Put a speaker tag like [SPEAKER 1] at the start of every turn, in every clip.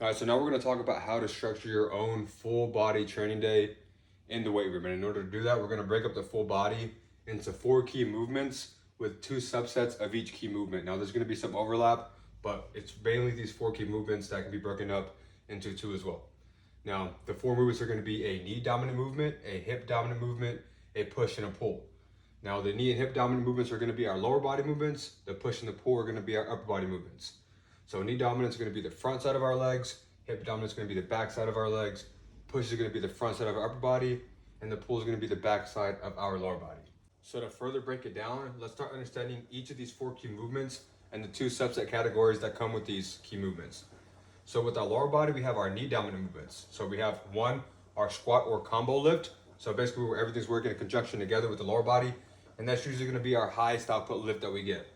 [SPEAKER 1] All right, so now we're going to talk about how to structure your own full body training day in the weight room. And in order to do that, we're going to break up the full body into 4 key movements with 2 subsets of each key movement. Now, there's going to be some overlap, but it's mainly these 4 key movements that can be broken up into 2 as well. Now, the 4 movements are going to be a knee dominant movement, a hip dominant movement, a push, and a pull. Now, the knee and hip dominant movements are going to be our lower body movements. The push and the pull are going to be our upper body movements. So knee dominance is going to be the front side of our legs, hip dominance is going to be the back side of our legs, push is going to be the front side of our upper body, and the pull is going to be the back side of our lower body. So to further break it down, let's start understanding each of these 4 key movements and the 2 subset categories that come with these key movements. So with our lower body, we have our knee dominant movements. So we have one, our squat or combo lift. So basically where everything's working in conjunction together with the lower body, and that's usually going to be our highest output lift that we get.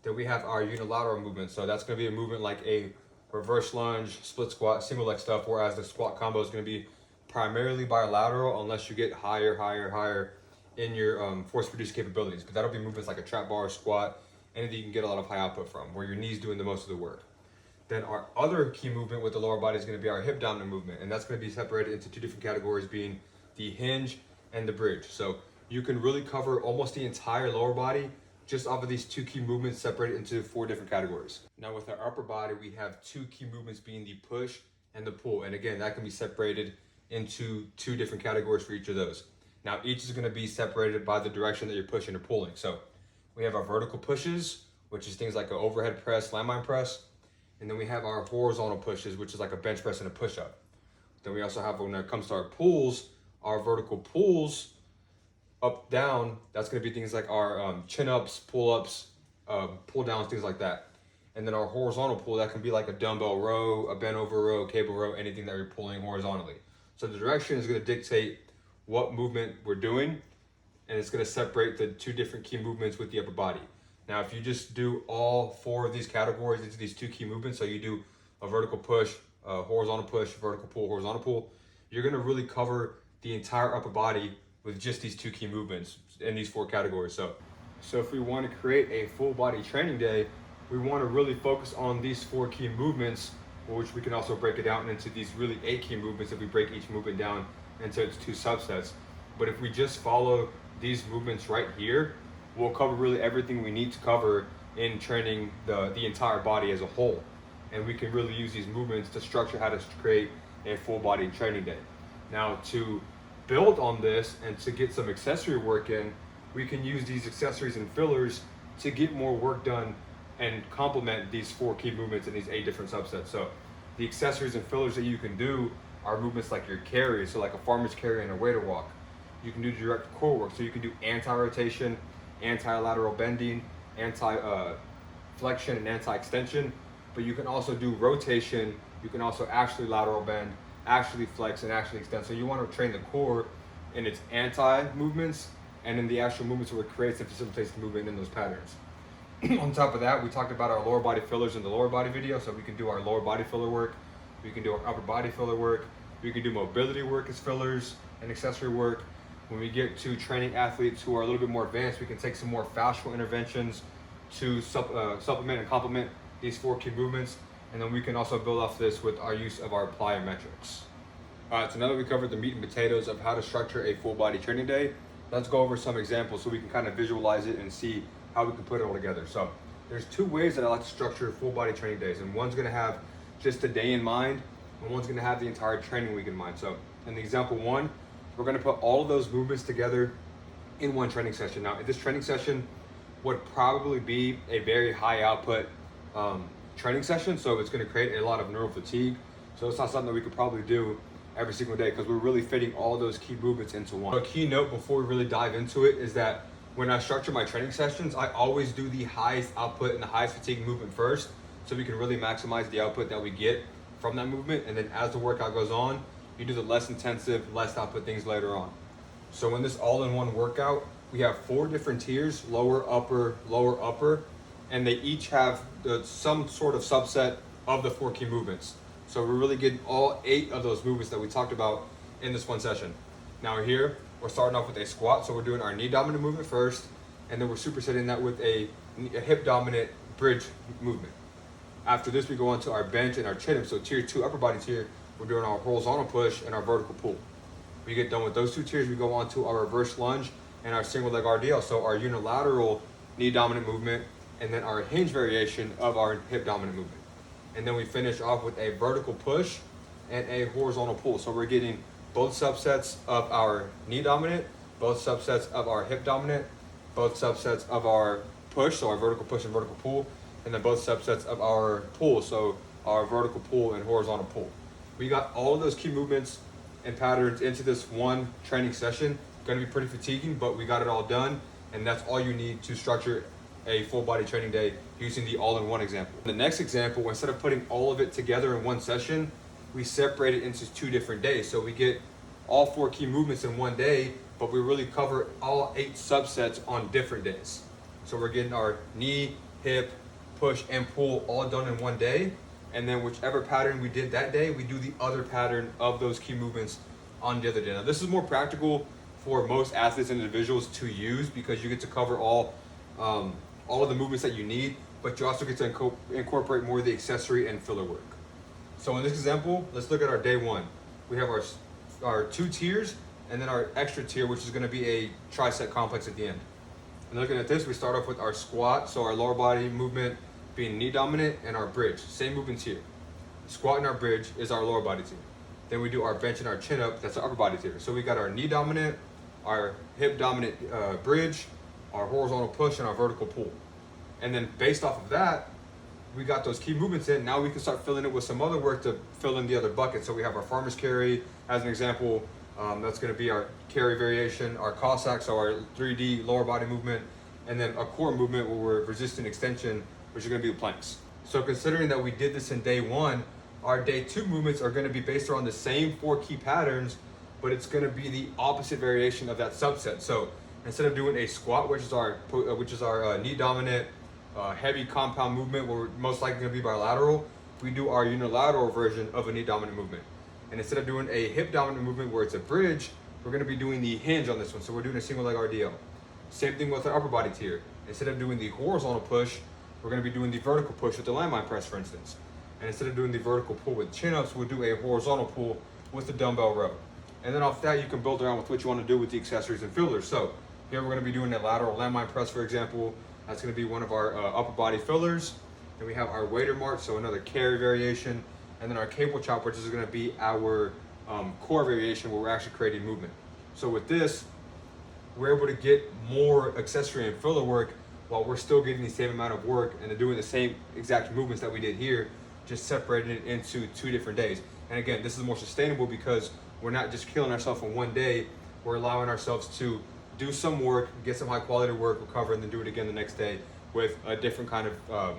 [SPEAKER 1] Then we have our unilateral movement. So that's going to be a movement like a reverse lunge, split squat, single leg stuff, whereas the squat combo is going to be primarily bilateral unless you get higher in your force produced capabilities. But that'll be movements like a trap bar, squat, anything you can get a lot of high output from, where your knee's doing the most of the work. Then our other key movement with the lower body is going to be our hip dominant movement, and that's going to be separated into 2 different categories, being the hinge and the bridge. So you can really cover almost the entire lower body just off of these 2 key movements separated into 4 different categories. Now with our upper body, we have 2 key movements being the push and the pull. And again, that can be separated into 2 different categories for each of those. Now each is going to be separated by the direction that you're pushing or pulling. So we have our vertical pushes, which is things like an overhead press, landmine press. And then we have our horizontal pushes, which is like a bench press and a push-up. Then we also have, when it comes to our pulls, our vertical pulls, up, down, that's going to be things like our chin-ups, pull-ups, pull-downs, things like that. And then our horizontal pull, that can be like a dumbbell row, a bent over row, cable row, anything that you're pulling horizontally. So the direction is going to dictate what movement we're doing, and it's going to separate the 2 different key movements with the upper body. Now, if you just do all 4 of these categories into these 2 key movements, so you do a vertical push, a horizontal push, vertical pull, horizontal pull, you're going to really cover the entire upper body with just these 2 key movements in these 4 categories. So if we want to create a full body training day, we want to really focus on these 4 key movements, which we can also break it down into these really 8 key movements if we break each movement down into its 2 subsets. But if we just follow these movements right here, we'll cover really everything we need to cover in training the entire body as a whole. And we can really use these movements to structure how to create a full body training day. Now, to build on this and to get some accessory work in, we can use these accessories and fillers to get more work done and complement these 4 key movements in these 8 different subsets. So the accessories and fillers that you can do are movements like your carry, so like a farmer's carry and a waiter walk. You can do direct core work, so you can do anti-rotation, anti-lateral bending, anti-flexion, and anti-extension. But you can also do rotation. You can also actually lateral bend, actually flex, and actually extend. So you want to train the core in its anti-movements and in the actual movements where it creates and facilitates the movement in those patterns. On top of that, we talked about our lower body fillers in the lower body video. So we can do our lower body filler work. We can do our upper body filler work. We can do mobility work as fillers and accessory work. When we get to training athletes who are a little bit more advanced, we can take some more fascial interventions to supplement and complement these 4 key movements. And then we can also build off this with our use of our plyometrics. All right, so now that we covered the meat and potatoes of how to structure a full body training day, let's go over some examples so we can kind of visualize it and see how we can put it all together. So there's 2 ways that I like to structure full body training days, and one's gonna have just a day in mind, and one's gonna have the entire training week in mind. So in the example 1, we're gonna put all of those movements together in one training session. Now, this training session would probably be a very high output training session, so it's going to create a lot of neural fatigue. So it's not something that we could probably do every single day because we're really fitting all those key movements into one. So a key note before we really dive into it is that when I structure my training sessions, I always do the highest output and the highest fatigue movement first, so we can really maximize the output that we get from that movement. And then as the workout goes on, you do the less intensive, less output things later on. So in this all-in-one workout, we have 4 different tiers: lower, upper, and they each have some sort of subset of the 4 key movements. So we're really getting all 8 of those movements that we talked about in this one session. Now here, we're starting off with a squat. So we're doing our knee dominant movement first, and then we're supersetting that with a hip dominant bridge movement. After this, we go on to our bench and our chin-up. So tier 2 upper body tier, we're doing our horizontal push and our vertical pull. We get done with those 2 tiers, we go on to our reverse lunge and our single leg RDL. So our unilateral knee dominant movement, and then our hinge variation of our hip dominant movement. And then we finish off with a vertical push and a horizontal pull. So we're getting both subsets of our knee dominant, both subsets of our hip dominant, both subsets of our push, so our vertical push and vertical pull, and then both subsets of our pull, so our vertical pull and horizontal pull. We got all of those key movements and patterns into this one training session. Gonna be pretty fatiguing, but we got it all done, and that's all you need to structure a full body training day using the all-in-one example. The next example, instead of putting all of it together in one session, we separate it into 2 different days. So we get all 4 key movements in one day, but we really cover all 8 subsets on different days. So we're getting our knee, hip, push, and pull all done in one day. And then whichever pattern we did that day, we do the other pattern of those key movements on the other day. Now this is more practical for most athletes and individuals to use because you get to cover all of the movements that you need, but you also get to incorporate more of the accessory and filler work. So in this example, let's look at our day 1. We have our 2 tiers and then our extra tier, which is going to be a tricep complex at the end. And looking at this, we start off with our squat, so our lower body movement being knee dominant, and our bridge, same movements here. Squat and our bridge is our lower body tier. Then we do our bench and our chin up, that's our upper body tier. So we got our knee dominant, our hip dominant bridge, our horizontal push, and our vertical pull. And then based off of that, we got those key movements in. Now we can start filling it with some other work to fill in the other buckets. So we have our farmer's carry as an example. That's going to be our carry variation, our Cossack, so our 3D lower body movement, and then a core movement where we're resistant extension, which are going to be the planks. So considering that we did this in day 1, our day 2 movements are going to be based around the same 4 key patterns, but it's going to be the opposite variation of that subset. So instead of doing a squat, which is our knee dominant heavy compound movement, where we're most likely going to be bilateral, we do our unilateral version of a knee dominant movement. And instead of doing a hip dominant movement where it's a bridge, we're going to be doing the hinge on this one. So we're doing a single leg RDL. Same thing with our upper body tier. Instead of doing the horizontal push, we're going to be doing the vertical push with the landmine press, for instance. And instead of doing the vertical pull with chin-ups, we'll do a horizontal pull with the dumbbell row. And then off that, you can build around with what you want to do with the accessories and fillers. So here we're going to be doing a lateral landmine press, for example. That's going to be one of our upper body fillers. Then we have our waiter march, so another carry variation. And then our cable chop, which is going to be our core variation where we're actually creating movement. So with this, we're able to get more accessory and filler work while we're still getting the same amount of work and doing the same exact movements that we did here, just separating it into 2 different days. And again, this is more sustainable because we're not just killing ourselves in one day, we're allowing ourselves to do some work, get some high quality work, recover, and then do it again the next day with a different kind of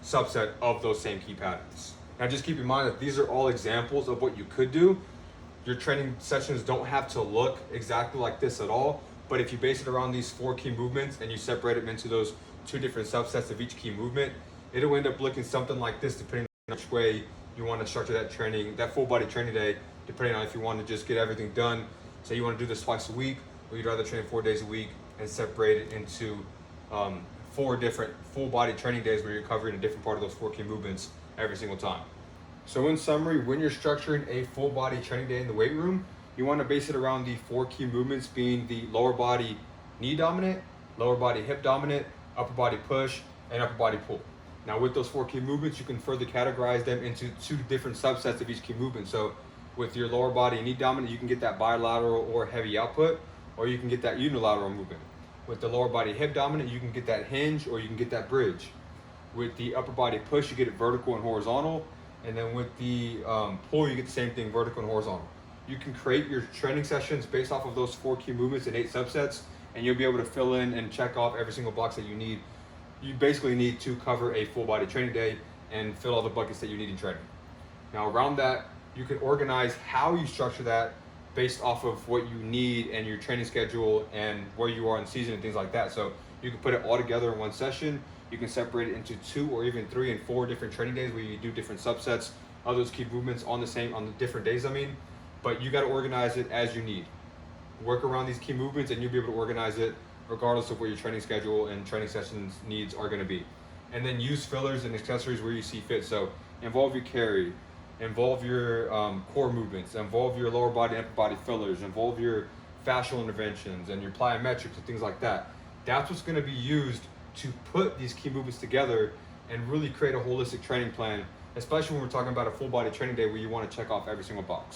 [SPEAKER 1] subset of those same key patterns. Now just keep in mind that these are all examples of what you could do. Your training sessions don't have to look exactly like this at all, but if you base it around these 4 key movements and you separate them into those 2 different subsets of each key movement, it'll end up looking something like this depending on which way you want to structure that training, that full body training day, depending on if you want to just get everything done. Say you want to do this twice a week, or you'd rather train 4 days a week and separate it into 4 different full body training days where you're covering a different part of those 4 key movements every single time. So in summary, when you're structuring a full body training day in the weight room, you want to base it around the 4 key movements being the lower body knee dominant, lower body hip dominant, upper body push, and upper body pull. Now with those 4 key movements, you can further categorize them into 2 different subsets of each key movement. So with your lower body knee dominant, you can get that bilateral or heavy output, or you can get that unilateral movement. With the lower body hip dominant, you can get that hinge or you can get that bridge. With the upper body push, you get it vertical and horizontal. And then with the pull, you get the same thing, vertical and horizontal. You can create your training sessions based off of those 4 key movements and 8 subsets, and you'll be able to fill in and check off every single box that you need. You basically need to cover a full body training day and fill all the buckets that you need in training. Now around that, you can organize how you structure that based off of what you need and your training schedule and where you are in season and things like that. So you can put it all together in one session. You can separate it into 2 or even 3 and 4 different training days where you do different subsets of those key movements on the different days, but you got to organize it as you need. Work around these key movements and you'll be able to organize it regardless of what your training schedule and training sessions needs are going to be. and then use fillers and accessories where you see fit. So involve your carry, involve your core movements, involve your lower body, upper body fillers, involve your fascial interventions and your plyometrics and things like that. That's what's going to be used to put these key movements together and really create a holistic training plan, especially when we're talking about a full body training day where you want to check off every single box.